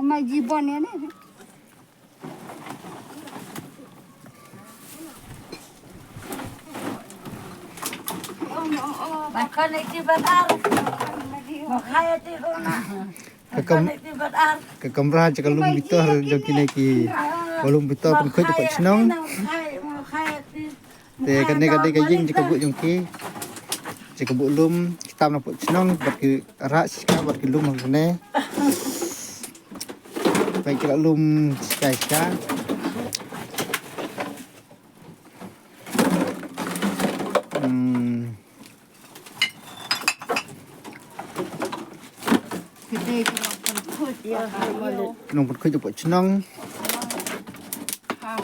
Mai jibon ya nih. Makan itu benar. Makan itu guna. Kekamrahan cakap lum bitor joki neki balum bitor pun kau cepat senang. Te kadang-kadang kajing jika buat jongki jika buat lum kita nak buat senang bagi ras sekarang bagi lum macam baik kalau lum sekarang nông vật khơi cho bộ chân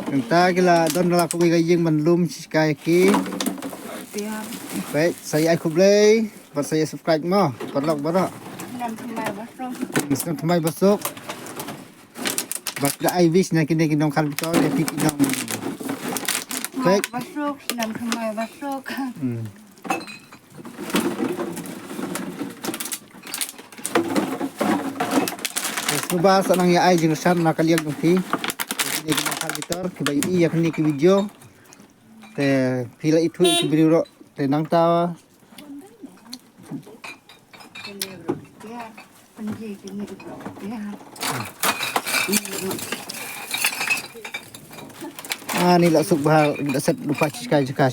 chúng ta cái là đón là cũng cái riêng mình lùm cái kia vậy saya ai khúc lấy và saya subscribe mà bắt lọc bắt đó mình thay besok bắt cái ai wish này cái nông khăn cho để thích nông vậy Besok senam thay besok. Coba senang ya ai jeung san na kalian nanti ini kita hal gitar ke iya kan ke video te pila itu ke video te nang ta ni lah suk bahal kita set lupa cikai cikai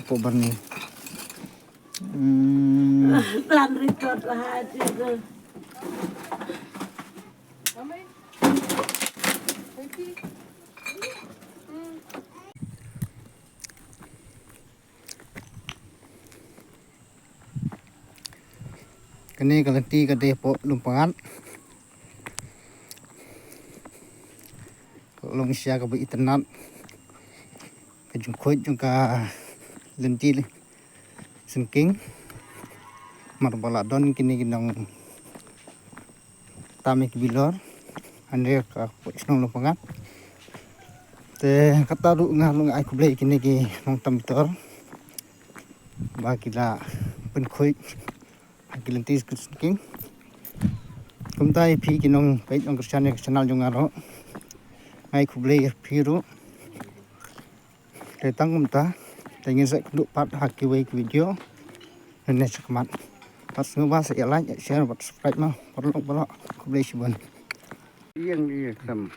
po barni Lan report lah itu. Kini kalanti kadeh po lumpangan long sia ka bi internet ka jung khoi jung ka lenti sengking mar bala don kini kinong tamik bilor ande ka po snong lumpangan te kata ru ngalung ai kublei kini ki nong tamtor ba kila pen khoi Kilantis king kumtai phi kinong page on channel jong aro ngai khublei phiru te tang kumta te ngin sa du pat hakki wei video ne sakmat pas ngoba sa like share và subscribe ma parlok balok khublei sibon Yang dia sam